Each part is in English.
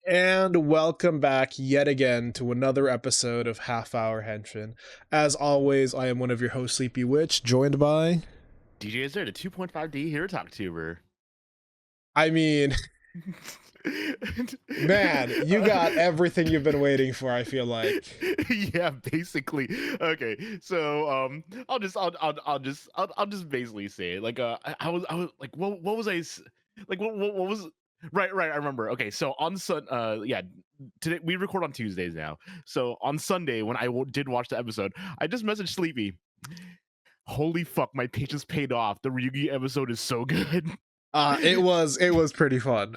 And welcome back yet again to another episode of Half Hour Henshin. As always, I am one of your hosts, Sleepy Witch, joined by... DJ Azure, the 2.5D Hero Talk Tuber. I mean, man, you got everything you've been waiting for, I feel like. Yeah, basically. Okay, so I'll just basically say it. Like I was like what was like what was right, I remember. Okay, so on today we record on Tuesdays now. So on Sunday when I did watch the episode, I just messaged Sleepy. Holy fuck, my patience paid off. The Ryugi episode is so good. It was pretty fun.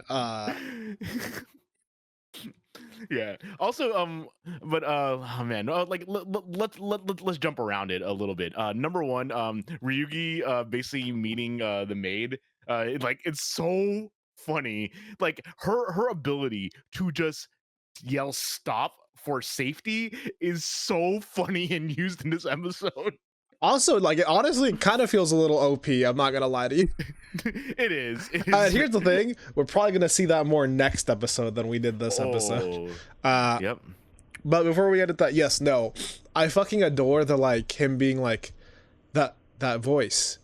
Yeah. Also, but oh man, like let's jump around it a little bit. Number one, Ryugi, basically meeting the maid. It's so funny. Like her ability to just yell "stop" for safety is so funny and used in this episode. Also, like, it honestly kind of feels a little OP, I'm not gonna lie to you. It is. Here's the thing, we're probably gonna see that more next episode than we did this episode. Yep. But before we edit that, yes, no, I fucking adore the, like, him being like, that voice.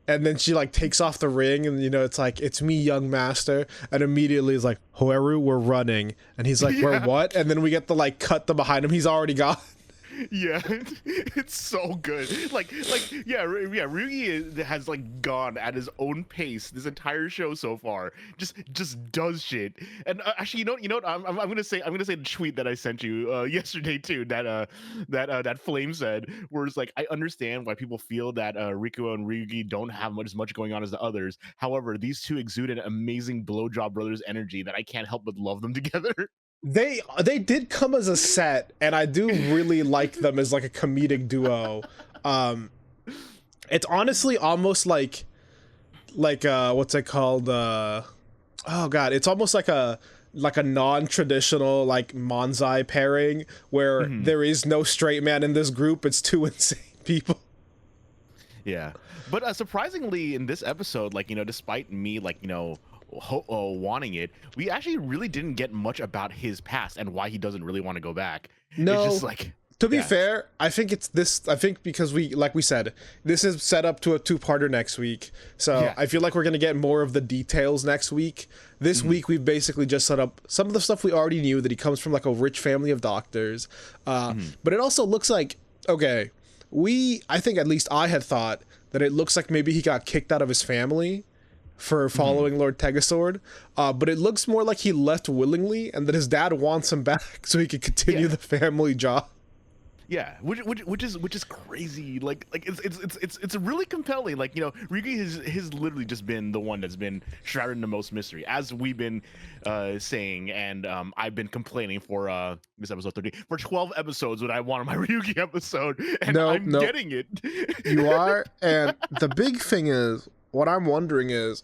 And then she, like, takes off the ring, and, you know, it's like, it's me, young master, and immediately is like, Hoeru, we're running. And he's like, we're what? And then we get the, like, cut to behind him, he's already gone. Yeah, it's so good. Ryugi has like gone at his own pace this entire show so far. Just does shit. And actually, you know what? I'm gonna say the tweet that I sent you yesterday too. That Flame said, where it's like, I understand why people feel that Rikuo and Ryugi don't have as much going on as the others. However, these two exude an amazing blowjob brothers energy that I can't help but love them together. They did come as a set, and I do really like them as like a comedic duo. It's honestly almost like what's it called? Oh god, it's almost like a non-traditional like Manzai pairing where there is no straight man in this group. It's two insane people. Yeah, but surprisingly in this episode, like, you know, despite me, like, you know, wanting it, we actually really didn't get much about his past and why he doesn't really want to go back. No, it's just like, to be fair, I think because we, like we said, this is set up to a two-parter next week, so yeah. I feel like we're gonna get more of the details next week. This week we've basically just set up some of the stuff we already knew, that he comes from like a rich family of doctors, but it also looks like, okay, I think at least I had thought that it looks like maybe he got kicked out of his family for following Lord Tegasword, but it looks more like he left willingly and that his dad wants him back so he can continue the family job. Yeah, which is crazy. Like it's really compelling. Like, you know, Ryugi has literally just been the one that's been shrouded in the most mystery, as we've been saying, and I've been complaining for this episode 30 for 12 episodes when I wanted my Ryugi episode, and I'm getting it. You are, and the big thing is, what I'm wondering is,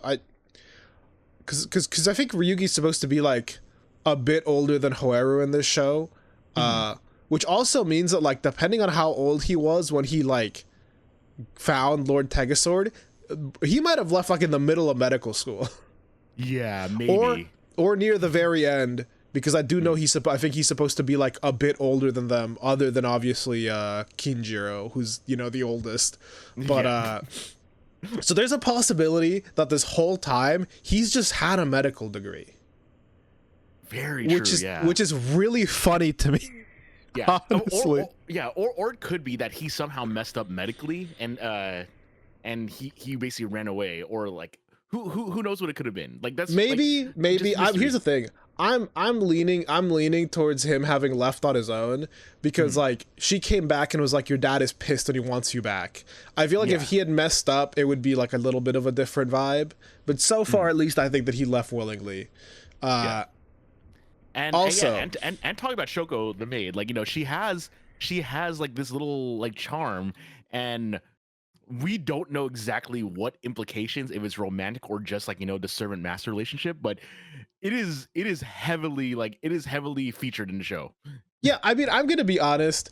because I think Ryugi's supposed to be like a bit older than Hoeru in this show, which also means that, like, depending on how old he was when he like found Lord Tegasword, he might have left like in the middle of medical school. Yeah, maybe, or near the very end, because I do know I think he's supposed to be like a bit older than them, other than obviously Kinjiro, who's, you know, the oldest, but so there's a possibility that this whole time he's just had a medical degree. Very true, which is really funny to me. Yeah, honestly. Or it could be that he somehow messed up medically, and he basically ran away, or like who knows what it could have been. Like, that's maybe. Here's the thing. I'm leaning towards him having left on his own, because like, she came back and was like, your dad is pissed and he wants you back. I feel like if he had messed up, it would be like a little bit of a different vibe, but so far at least I think that he left willingly. And also, and talking about Shoko the maid, like, you know, she has like this little like charm, and we don't know exactly what implications, if it's romantic or just like, you know, the servant master relationship, but it is heavily featured in the show. Yeah, I mean, I'm gonna be honest,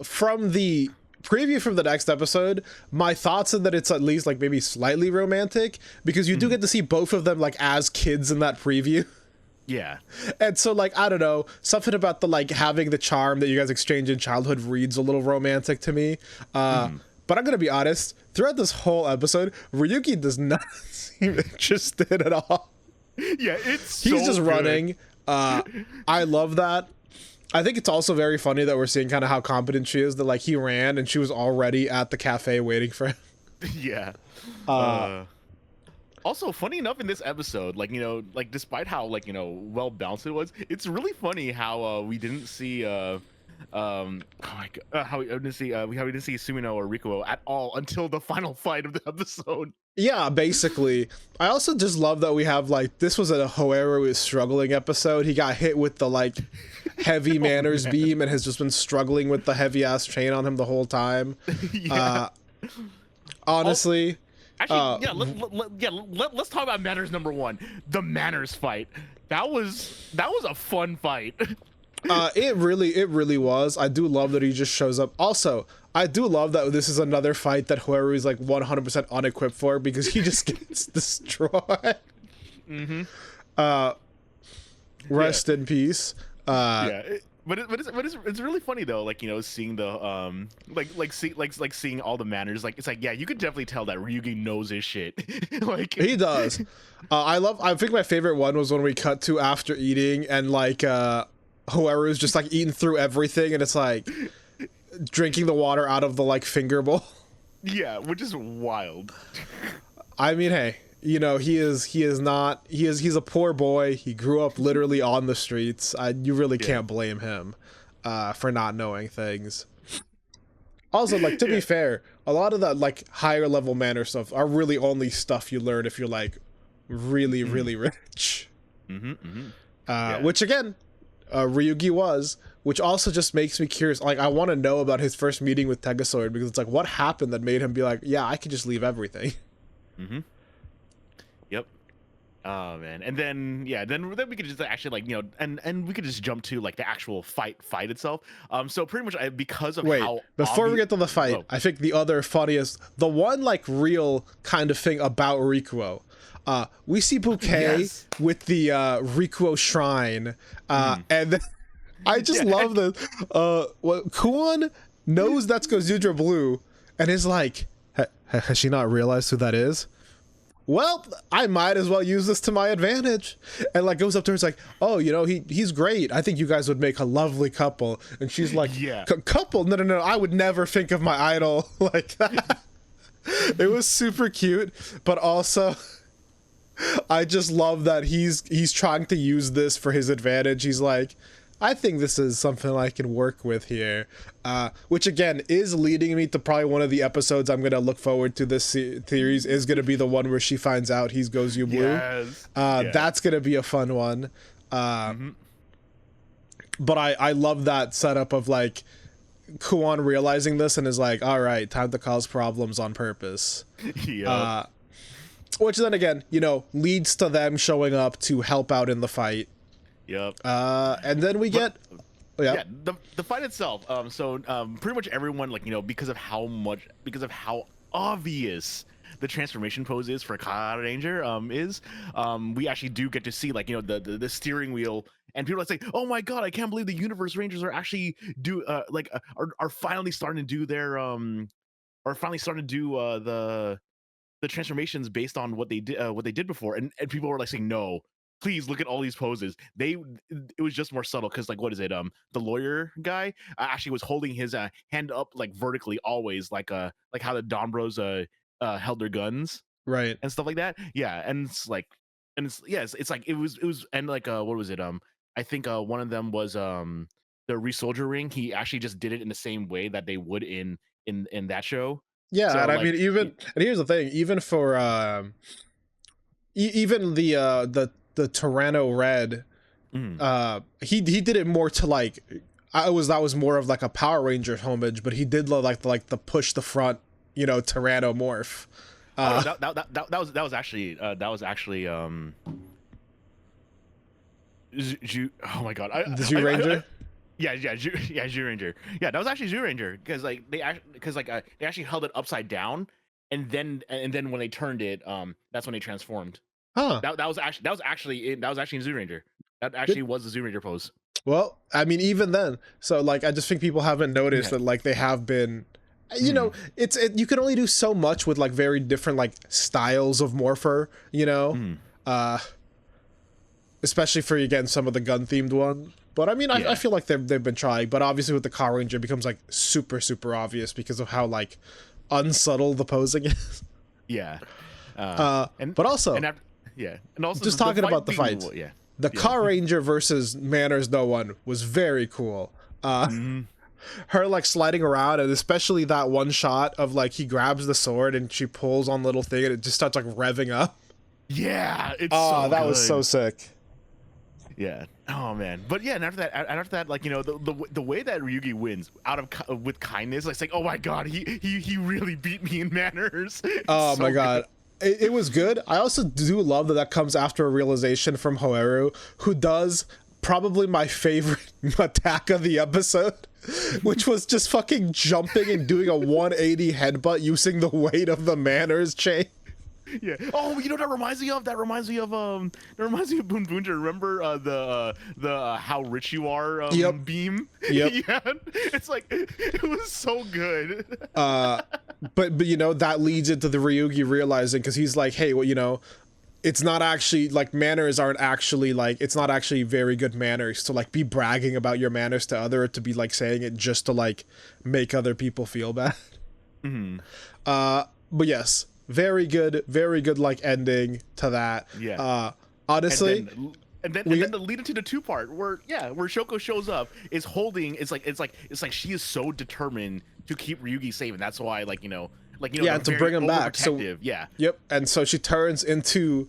from the preview from the next episode, my thoughts are that it's at least like maybe slightly romantic, because you do get to see both of them like as kids in that preview. Yeah. And so, like, I don't know, something about the like having the charm that you guys exchange in childhood reads a little romantic to me. Mhm. But I'm gonna be honest, throughout this whole episode, Ryugi does not seem interested at all. Yeah, it's He's so just good. running. I love that. I think it's also very funny that we're seeing kind of how competent she is. That like he ran and she was already at the cafe waiting for him. Yeah. Uh, Also, funny enough, in this episode, like, like, despite how, like, well balanced it was, it's really funny how we didn't see oh my god, how we didn't see how we didn't see Sumino or Rikuo at all until the final fight of the episode. Yeah, basically. I also just love that we have like this was a Hoero is struggling episode. He got hit with the like heavy manners man. beam and has just been struggling with the heavy ass chain on him the whole time. Yeah. Honestly, Actually, yeah, let's talk about manners number one, the manners fight. That was a fun fight. it really was. I do love that he just shows up. Also, I do love that this is another fight that Hoero is like 100% unequipped for because he just gets destroyed. Rest in peace. But it's really funny though, like, seeing the seeing all the manners. Like, it's like, yeah, you could definitely tell that Ryugi knows his shit. Like, he does. I think my favorite one was when we cut to after eating and like Hoeru's just like eating through everything and it's like drinking the water out of the like finger bowl. Yeah, which is wild. I mean, hey, he's a poor boy. He grew up literally on the streets. You really can't blame him for not knowing things. Also, like, to be fair, a lot of that like higher level manner stuff are really only stuff you learn if you're like really really rich. Which again, Ryugi was, which also just makes me curious. Like, I want to know about his first meeting with Tegasword because it's like, what happened that made him be like, yeah, I could just leave everything. Yep. Oh man, and then then we could just actually, like, and we could just jump to like the actual fight itself. So pretty much because of how before we get to the fight, I think the other funniest, the one like real kind of thing about Rikuo, we see Bouquet with the Rikuo shrine, and then, I just love this. Kuon knows that's Gozudra Blue, and is like, has she not realized who that is? Well, I might as well use this to my advantage. And like goes up to her, it's like, oh, he's great. I think you guys would make a lovely couple. And she's like, couple? No, I would never think of my idol like that. It was super cute, but also I just love that he's trying to use this for his advantage. He's like, I think this is something I can work with here, which again is leading me to probably one of the episodes I'm gonna look forward to this series is gonna be the one where she finds out he's Gozu Blue. That's gonna be a fun one. But I love that setup of like Kuon realizing this and is like, all right, time to cause problems on purpose. Which then again, leads to them showing up to help out in the fight. And then we get the fight itself. So pretty much everyone, like, because of how obvious the transformation pose is for Kaioh Ranger, we actually do get to see, like, the steering wheel, and people are saying, oh my god, I can't believe the Universe Rangers are actually are finally starting to do their the transformations based on what they did before, and people were like saying, no, please look at all these poses. It was just more subtle because, like, what is it? The lawyer guy actually was holding his hand up like vertically always, like how the Don Bros held their guns, right, and stuff like that. Yeah, and it's like, it's like it was, and like what was it? I think one of them was the Resoldier ring. He actually just did it in the same way that they would in that show. Yeah, so, and I like, mean, even and here's the thing, even for even the Tyranno Red, he did it more to like, that was more of like a Power Ranger homage, but he did like the push the front, Tyranno morph. That was actually oh my god, the Zoo Ranger. Zoo Ranger. Yeah, that was actually Zoo Ranger because like they actually held it upside down, and then when they turned it, that's when they transformed. Huh. That was actually in Zoo Ranger. That actually was the Zoom Ranger pose. Well, I mean, even then, so like, I just think people haven't noticed that like they have been, you know, you can only do so much with like very different like styles of Morpher, you know, especially for again some of the gun themed ones. But I mean, I feel like they've been trying, but obviously with the Car Ranger it becomes like super obvious because of how like unsubtle the posing is. Yeah. But also, and also just talking about the fights. Yeah. The Car Ranger versus Manners No One was very cool. Her like sliding around, and especially that one shot of like he grabs the sword and she pulls on little thing and it just starts like revving up. Yeah, it's that good. Was so sick. Yeah. Oh man. But yeah, and after that, like, you know, the way that Ryugi wins with kindness, like, it's like, oh my god, he really beat me in manners. Oh my god. It was good. I also do love that comes after a realization from Hoeru, who does probably my favorite attack of the episode, which was just fucking jumping and doing a 180 headbutt using the weight of the Manners chain. Yeah. Oh, you know what that reminds me of? That reminds me of Boon Boonja. Remember the how rich you are beam? Yep. Yeah. It's like it was so good. But you know, that leads into the Ryugi realizing, because he's like, hey, well, you know, it's not actually like manners aren't actually like, it's not actually very good manners to like be bragging about your manners to other, to be like saying it just to like make other people feel bad. But yes, very good like ending to that. Yeah. Honestly, and then the lead into the two-part where Shoko shows up is holding, it's like she is so determined to keep Ryugi safe, and that's why yeah, to bring him back. So yeah. Yep. And so she turns into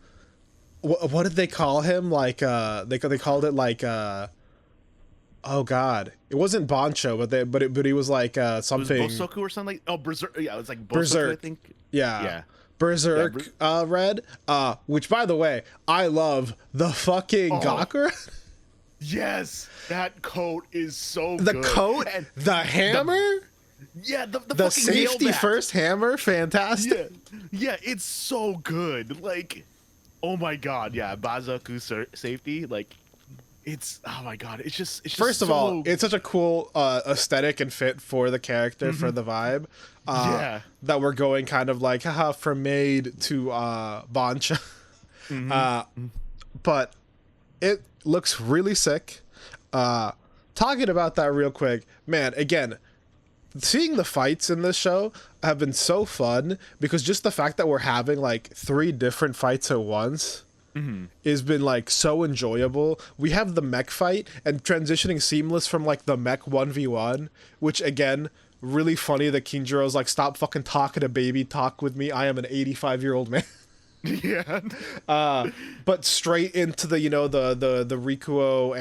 what did they call him? Like they called it like oh god, it wasn't Bancho, but he was like something. It was Bosoku or something. Like, Berserk. Yeah, it was like Bosoku, Berserk. I think. Yeah. Berserk Red, which by the way, I love the fucking Gakura. Yes, that coat is so the good. Coat, and the hammer. The safety first hammer, fantastic. Yeah, it's so good. Like, oh my god, yeah, Bazaku safety, like, it's, oh my god, it's just first of all, it's such a cool aesthetic and fit for the character, for the vibe. That we're going kind of like, haha, from maid to Bancha. But it looks really sick. Talking about that real quick, man, again, seeing the fights in this show have been so fun, because just the fact that we're having like 3 different fights at once has been like so enjoyable. We have the mech fight and transitioning seamless from like the mech 1v1, which again, really funny that Kinjiro's like, stop fucking talking to baby, talk with me, I am an 85-year-old man. Yeah. But straight into the, you know, the Rikuo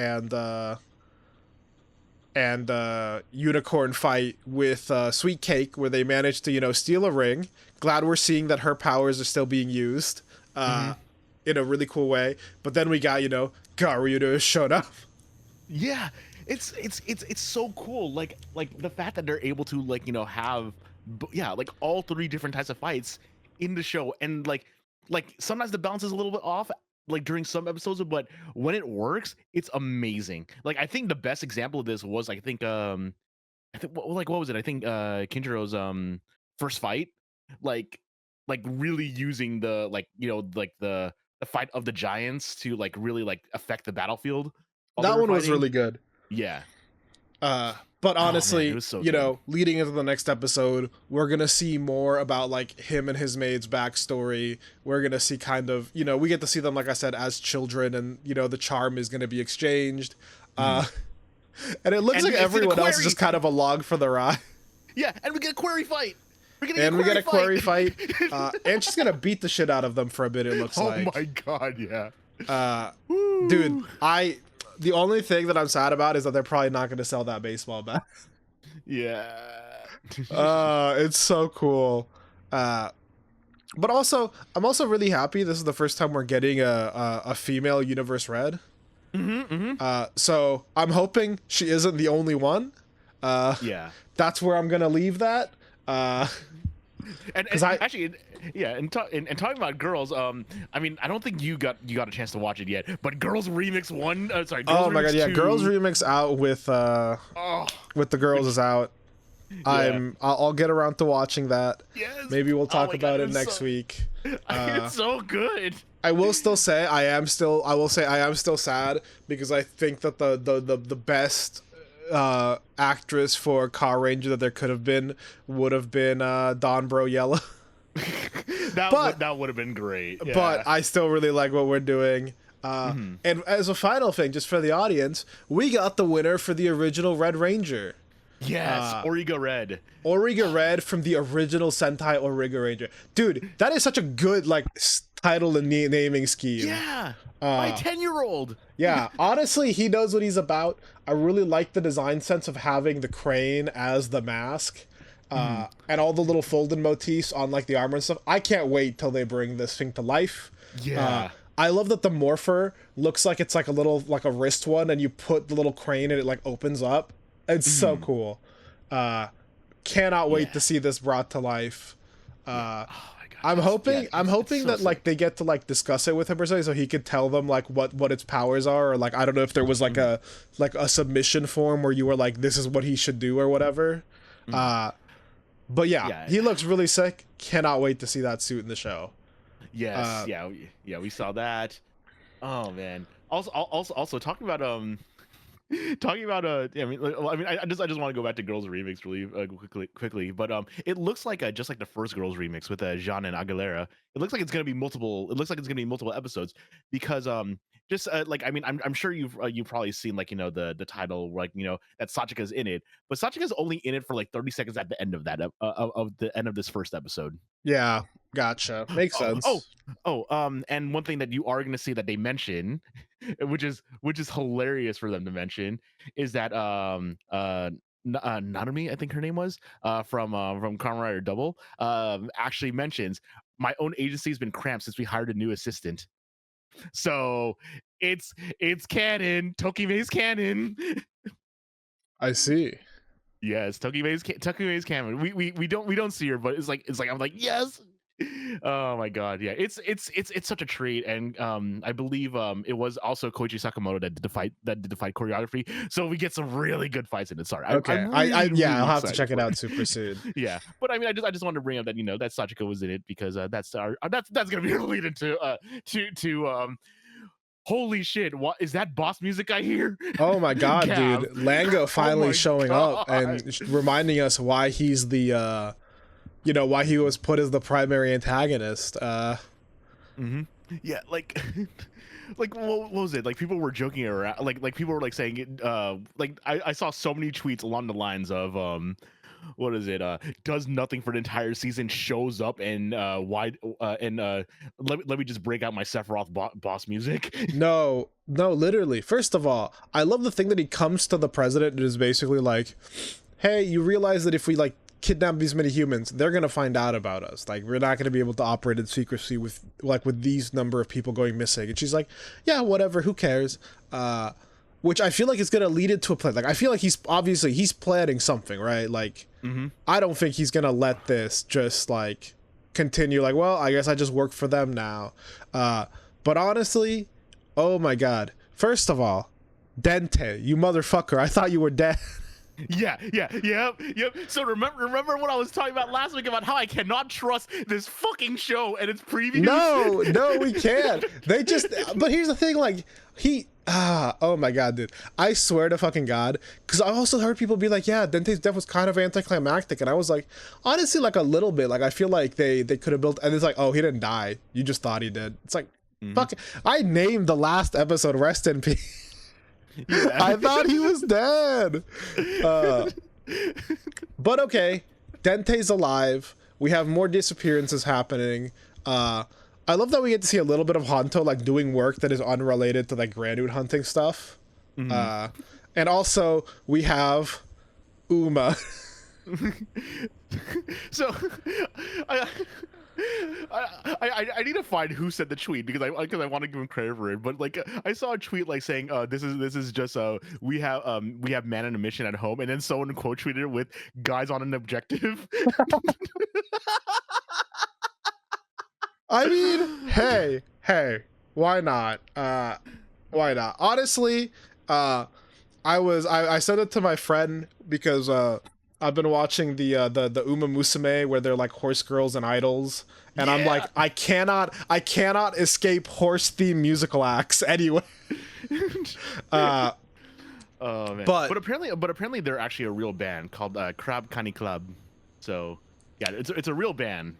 and unicorn fight with Sweet Cake, where they managed to, you know, steal a ring. Glad we're seeing that her powers are still being used in a really cool way. But then we got, you know, Garyudo showed up. Yeah, it's so cool. Like the fact that they're able to, like, you know, have like all 3 different types of fights in the show, and like sometimes the balance is a little bit off, like during some episodes, but when it works, it's amazing. Like, I think the best example of this was, I think what was it? I think Kinjiro's first fight, like really using the, like, you know, like the fight of the giants to like really like affect the battlefield. That one was really good. Yeah. But honestly, man, so you know, leading into the next episode, we're going to see more about like him and his maid's backstory. We're going to see kind of, you know, we get to see them, like I said, as children, and, you know, the charm is going to be exchanged. And it looks like everyone else is just kind of along for the ride. Yeah, and we get a query fight. We get a query fight. And she's going to beat the shit out of them for a bit, it looks like. Oh my god, yeah. Dude, the only thing that I'm sad about is that they're probably not going to sell that baseball bat. Yeah. It's so cool. But also, I'm also really happy this is the first time we're getting a female Universe Red. So I'm hoping she isn't the only one. Yeah. That's where I'm going to leave that. And, 'Cause actually, yeah, and talking about girls, I mean, I don't think you got a chance to watch it yet, but Girls Remix 1, sorry, Girls oh my Remix god, yeah, 2. Girls Remix out Oh, with the girls is out. yeah. I'll get around to watching that. Yes. Maybe we'll Oh talk my God, about it it's next so week. it's so good. I will still say I am still sad because I think that the best actress for Car Ranger that there could have been would have been Dawn Bro Yellow. That would have been great. Yeah. But I still really like what we're doing. And as a final thing, just for the audience, we got the winner for the original Red Ranger. Yes, Origa Red. Origa Red from the original Sentai Origa Ranger. Dude, that is such a good like title and naming scheme. Yeah. My 10-year-old. Yeah, honestly, he knows what he's about. I really like the design sense of having the crane as the mask. And all the little folded motifs on like the armor and stuff. I can't wait till they bring this thing to life. Yeah. I love that the morpher looks like it's like a little like a wrist one, and you put the little crane and it like opens up. It's so cool. Cannot wait to see this brought to life. Oh my God, I'm hoping so that like sick. they get to like discuss it with him or something, so he could tell them like what its powers are, or like I don't know if there was like a submission form where you were like this is what he should do or whatever. But yeah, he looks really sick. Cannot wait to see that suit in the show. Yes, we saw that. Oh man. Also talking about I just want to go back to Girls Remix really quickly, but it looks like just like the first Girls Remix with Jean and Aguilera. It looks like it's gonna be multiple. It looks like it's gonna be multiple episodes because just like I mean I'm sure you've probably seen like the title like that Sachika's in it, but Sachika's only in it for like 30 seconds at the end of that of the end of this first episode. Yeah, gotcha. Makes sense. And one thing that you are going to see that they mention, which is hilarious for them to mention, is that Nanami, I think her name was, from Kamen Rider Double, actually mentions my own agency has been cramped since we hired a new assistant. So it's canon. Tokime's canon. I see. Yes, Tokime's canon. We don't see her, but it's like I'm like yes. Oh my God, yeah, it's such a treat, and I believe it was also Koichi Sakamoto that did the fight choreography, so we get some really good fights in it. Sorry, okay, I'm really, I'll have to check it for out super soon. Yeah, but I mean, I just wanted to bring up that that Sachika was in it because that's gonna be a lead into holy shit, what is that boss music I hear? Oh my God, Gavv. dude, Lango finally showing up and God. reminding us why he's the why he was put as the primary antagonist. Yeah, like like what was it, like people were joking around, like people were like saying it, like I saw so many tweets along the lines of what is it, does nothing for the entire season, shows up and let me just break out my Sephiroth boss music. No, literally. First of all, I love the thing that he comes to the president and is basically like, hey, you realize that if we like kidnap these many humans, they're gonna find out about us. Like, we're not gonna be able to operate in secrecy with these number of people going missing. And she's like, yeah, whatever, who cares? Which I feel like is gonna lead into a plan. Like, I feel like he's planning something, right? Like, I don't think he's gonna let this just like continue. Like, well, I guess I just work for them now. But honestly, oh my God. First of all, Dente, you motherfucker, I thought you were dead. Yep. So remember what I was talking about last week about how I cannot trust this fucking show and its previews? No, we can't. They just, but here's the thing, like, oh my God, dude. I swear to fucking God, because I also heard people be like, yeah, Dente's death was kind of anticlimactic, and I was like, honestly, like a little bit. Like, I feel like they could have built, and it's like, oh, he didn't die. You just thought he did. It's like, fuck. I named the last episode Rest in Peace. Yeah. I thought he was dead. But okay, Dente's alive. We have more disappearances happening. I love that we get to see a little bit of Honto like doing work that is unrelated to like Granute hunting stuff. And also we have Uma. So I need to find who said the tweet because I want to give him credit for it. But like I saw a tweet like saying this is just we have man on a mission at home, and then someone quote tweeted it with guys on an objective. I mean, hey, why not? Why not? Honestly, I said it to my friend because I've been watching the Uma Musume where they're like horse girls and idols, and I'm like, I cannot escape horse theme musical acts anyway. Oh man. But apparently they're actually a real band called Crab Kani Club. So yeah, it's a real band.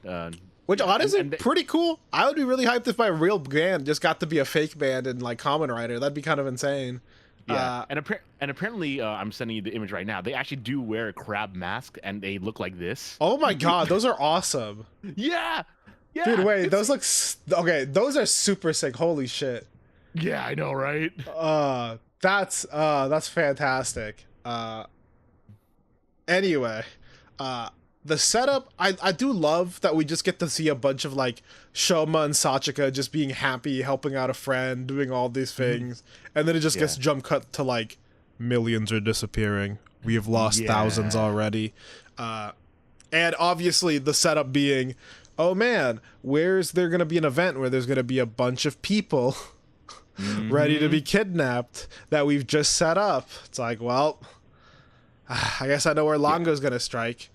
Which honestly, pretty cool. I would be really hyped if my real band just got to be a fake band in like Kamen Rider. That'd be kind of insane. Yeah, and apparently, I'm sending you the image right now. They actually do wear a crab mask, and they look like this. Oh my god, those are awesome. Yeah, dude, wait, those look okay. Those are super sick. Holy shit. Yeah, I know, right? That's fantastic. Anyway, the setup, I do love that we just get to see a bunch of like Shoma and Sachika just being happy, helping out a friend, doing all these things, and then it just gets jump cut to like millions are disappearing. We have lost thousands already, and obviously the setup being, oh man, where's there gonna be an event where there's gonna be a bunch of people ready to be kidnapped that we've just set up. It's like, well, I guess I know where Lango's gonna strike.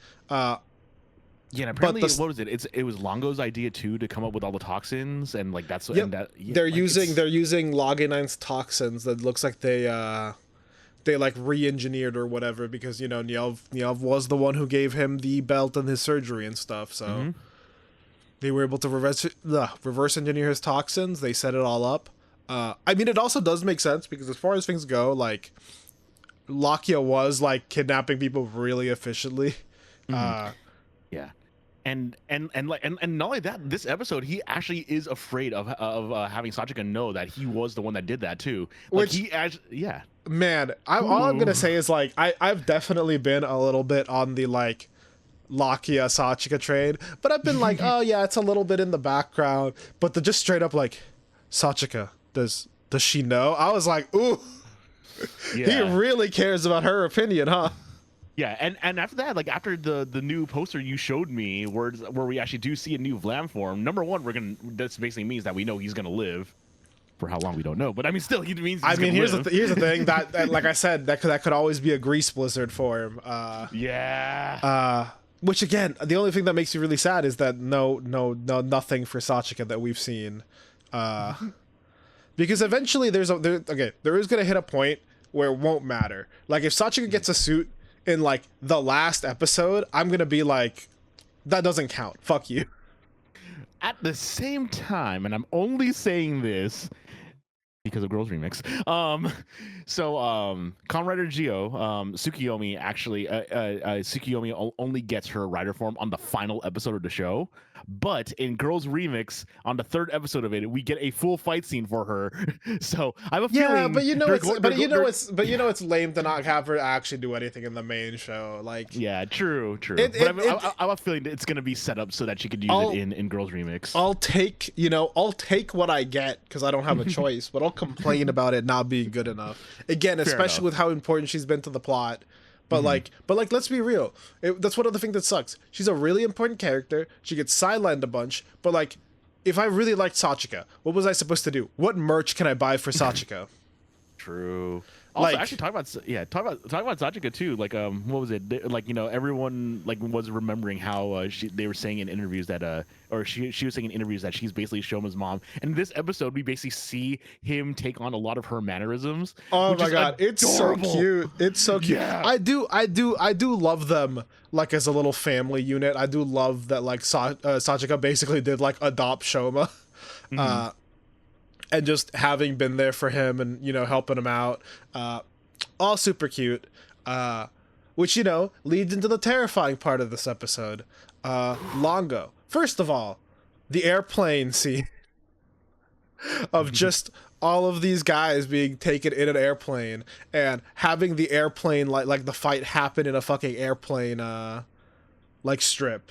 Yeah, and apparently, what was it? It was Lango's idea too to come up with all the toxins, and like that's and that. Yeah, they're using Log-A9's toxins that looks like they like re-engineered or whatever because you know Nyelv was the one who gave him the belt and his surgery and stuff, so they were able to reverse engineer his toxins. They set it all up. I mean, it also does make sense because as far as things go, like Lakia was like kidnapping people really efficiently. Yeah. And not only that, this episode he actually is afraid of having Sachika know that he was the one that did that too. Like man, all I'm gonna say is like I've definitely been a little bit on the like Lakia Sachika train, but I've been like, oh yeah, it's a little bit in the background, but the just straight up like Sachika, does she know? I was like, ooh, he really cares about her opinion, huh? Yeah, and after that, like after the new poster you showed me, where we actually do see a new Vlam form. Number one, this basically means that we know he's gonna live. For how long we don't know, but I mean, still, he means. Here's the thing that like I said, that could always be a grease blizzard for him. Which again, the only thing that makes me really sad is that nothing for Sachika that we've seen. Because eventually there is gonna hit a point where it won't matter. Like if Sachika gets a suit in like the last episode, I'm gonna be like, that doesn't count. Fuck you. At the same time, and I'm only saying this because of Girls Remix. Kamen Rider Geo, Tsukiyomi actually, Tsukiyomi only gets her rider form on the final episode of the show. But in Girls Remix, on the third episode of it, we get a full fight scene for her. So I have a feeling. Yeah, but it's lame to not have her actually do anything in the main show. Like, yeah, true. I have a feeling it's gonna be set up so that she could use it in Girls Remix. I'll take what I get because I don't have a choice, but I'll complain about it not being good enough. Again, especially with how important she's been to the plot. But like, let's be real. That's one of the things that sucks. She's a really important character. She gets sidelined a bunch. But like, if I really liked Sachika, what was I supposed to do? What merch can I buy for Sachika? True. Also, actually, talk about Sachika too. Like, what was it? Like, everyone like was remembering how they were saying in interviews that or she was saying in interviews that she's basically Shoma's mom. And in this episode, we basically see him take on a lot of her mannerisms. Oh my god, it's so cute! It's so cute. Yeah. I do love them like as a little family unit. I do love that like Sachika basically did like adopt Shoma. And just having been there for him and, helping him out. All super cute. Which, leads into the terrifying part of this episode. Lango. First of all, the airplane scene of just all of these guys being taken in an airplane and having the airplane, like the fight happen in a fucking airplane, like strip.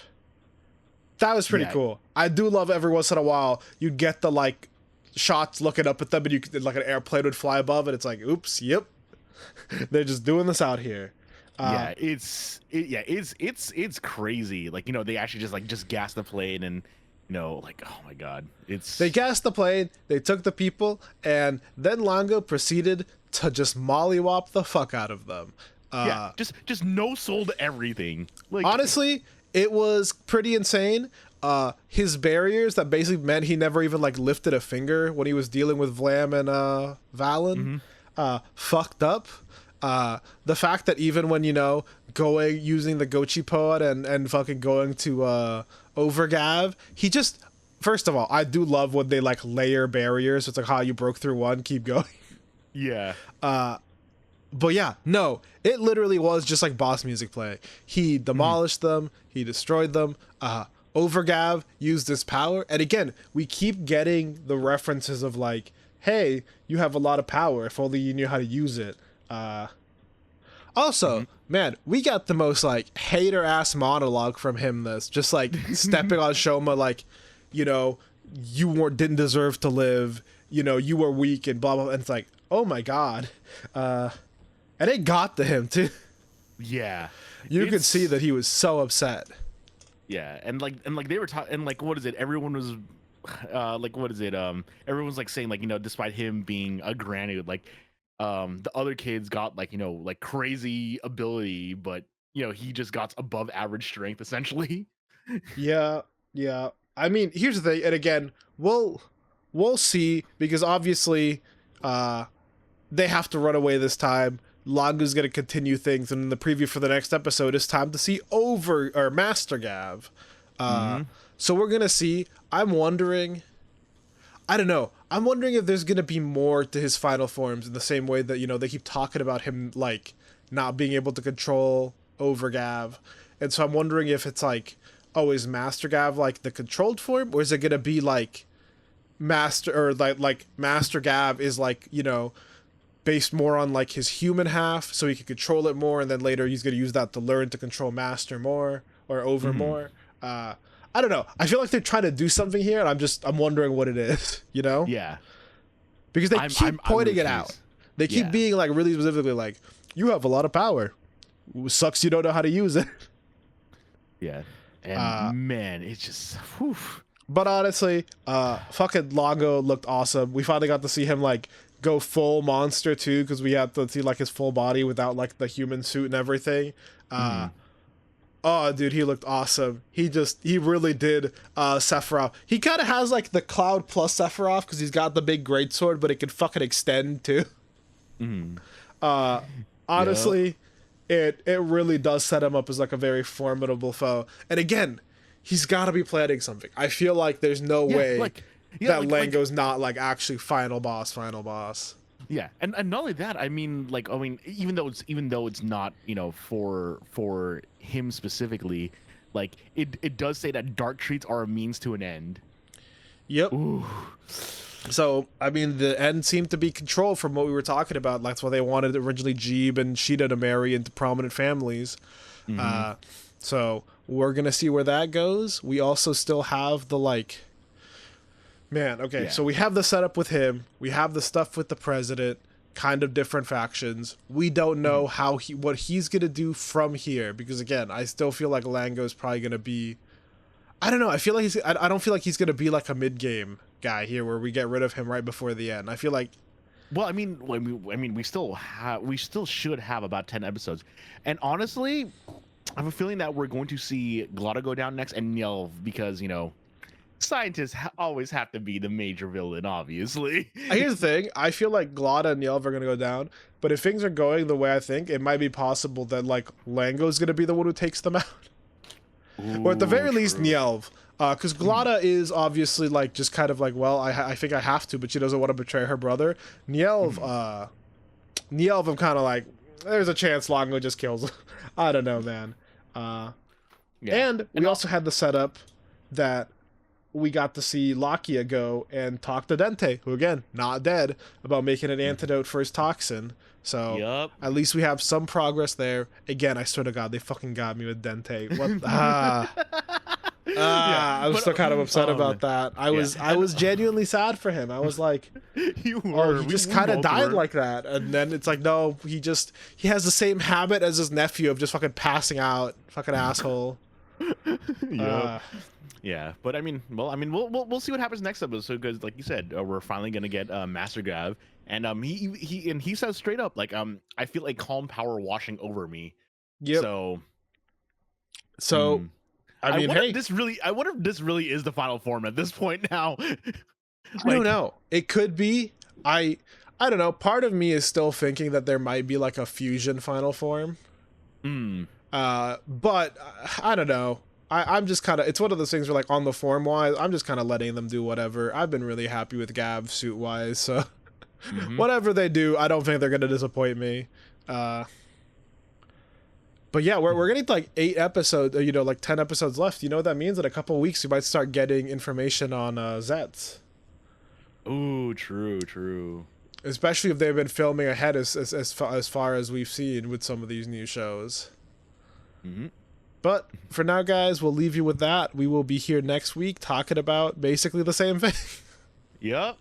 That was pretty Yeah. cool. I do love every once in a while you'd get the like shots looking up at them, and you could, like an airplane would fly above, and it's like, oops, yep, they're just doing this out here. Yeah, it's crazy. Like, they actually just gas the plane, and like, oh my god, They gassed the plane, they took the people, and then Lango proceeded to just mollywop the fuck out of them. yeah, just no sold everything. Like, Honestly, it was pretty insane. His barriers that basically meant he never even like lifted a finger when he was dealing with Vlam and Valen, fucked up. The fact that even when going using the Gochi pod and fucking going to over Gavv, he just, first of all, I do love when they like layer barriers. It's like how you broke through one, keep going. yeah, But yeah, no, it literally was just like boss music play. He demolished them, he destroyed them. Over Gavv used his power, and again, we keep getting the references of like, hey, you have a lot of power. If only you knew how to use it. Also, man, we got the most like hater ass monologue from him. This just like stepping on Shoma, like, didn't deserve to live. You were weak and blah blah. And it's like, oh my god, and it got to him too. yeah. You could see that he was so upset. Yeah, and like they were talking, and like, what is it? Everyone was, like, what is it? Everyone's like saying, like, despite him being a granny, like, the other kids got like, like crazy ability, but he just got above average strength essentially. Yeah. I mean, here's the thing, and again, we'll see, because obviously, they have to run away this time. Lango's gonna continue things, and in the preview for the next episode, it's time to see Master Gavv. So we're gonna see. I'm wondering. I don't know. I'm wondering if there's gonna be more to his final forms, in the same way that they keep talking about him like not being able to control over Gavv, and so I'm wondering if it's like, oh, is Master Gavv like the controlled form, or is it gonna be like Master, or like Master Gavv is like based more on like his human half, so he can control it more, and then later he's going to use that to learn to control Master more or over more. I don't know. I feel like they're trying to do something here, and I'm wondering what it is. Yeah, because they keep pointing it out. They keep being like really specifically like, you have a lot of power. Sucks you don't know how to use it. Yeah, and man, it's just. Whew. But honestly, fucking Lango looked awesome. We finally got to see him like go full monster too, because we had to see like his full body without like the human suit and everything. Oh dude, he looked awesome. He really did Sephiroth. He kind of has like the Cloud plus Sephiroth, because he's got the big greatsword, but it can fucking extend too. Honestly, it really does set him up as like a very formidable foe. And again, he's got to be planning something. I feel like there's no way that Lango's not like actually final boss. Yeah, and not only that, I mean, even though it's not for him specifically, like it does say that dark treats are a means to an end. Yep. Ooh. So I mean, the end seemed to be controlled from what we were talking about. That's why they wanted originally Jeeb and Sheeta to marry into prominent families. So we're gonna see where that goes. We also still have the like. Man, okay, so we have the setup with him. We have the stuff with the president, kind of different factions. We don't know what he's going to do from here, because again, I still feel like Lango's probably going to be, I don't know, I don't feel like he's going to be like a mid-game guy here where we get rid of him right before the end. I feel like, well, I mean, we still should have about 10 episodes. And honestly, I have a feeling that we're going to see Glotta go down next, and Nyelv, because, scientists always have to be the major villain, obviously. Here's the thing. I feel like Glotta and Nyelv are going to go down, but if things are going the way I think, it might be possible that, like, Lango's going to be the one who takes them out. Ooh, or at the very least, Nyelv. Because Glotta is obviously, like, just kind of like, well, I think I have to, but she doesn't want to betray her brother. Nyelv, I'm kind of like, there's a chance Lango just kills him. I don't know, man. And we also had the setup that we got to see Lakia go and talk to Dente, who again, not dead, about making an antidote for his toxin. So at least we have some progress there. Again, I swear to God, they fucking got me with Dente. What? I was still kind of upset about man. that. I was genuinely sad for him. I was like, You oh, were. he We just kind of both died were. like that. And then it's like, no, he has the same habit as his nephew of just fucking passing out. Fucking asshole. Yep. Yeah, but I mean, we'll see what happens next episode because, like you said, we're finally gonna get Master Gavv, and he says straight up like I feel like calm power washing over me. Yep. So, I mean, wonder hey, I wonder if this really is the final form at this point now. I don't know. It could be. I don't know. Part of me is still thinking that there might be like a fusion final form. But I don't know. I'm just kind of, it's one of those things where like on the form wise, I'm just kind of letting them do whatever. I've been really happy with Gavv suit wise, so whatever they do, I don't think they're going to disappoint me. But yeah, we're getting to like 8 episodes, like 10 episodes left. You know what that means? In a couple of weeks, we might start getting information on Zets. Ooh, true. Especially if they've been filming ahead as far as we've seen with some of these new shows. But for now, guys, we'll leave you with that. We will be here next week talking about basically the same thing. Yep.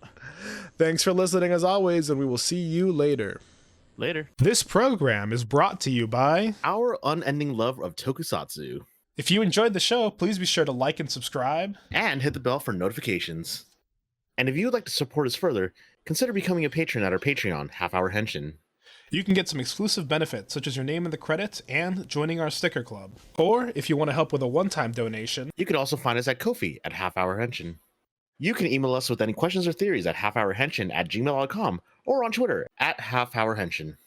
Thanks for listening as always, and we will see you later. Later. This program is brought to you by Our unending love of tokusatsu. If you enjoyed the show, please be sure to like and subscribe. And hit the bell for notifications. And if you would like to support us further, consider becoming a patron at our Patreon, Half Hour Henshin. You can get some exclusive benefits, such as your name in the credits and joining our sticker club. Or, if you want to help with a one-time donation, you can also find us at Ko-fi at Half Hour Henshin. You can email us with any questions or theories at halfhourhenshin@gmail.com or on Twitter at halfhourhenshin.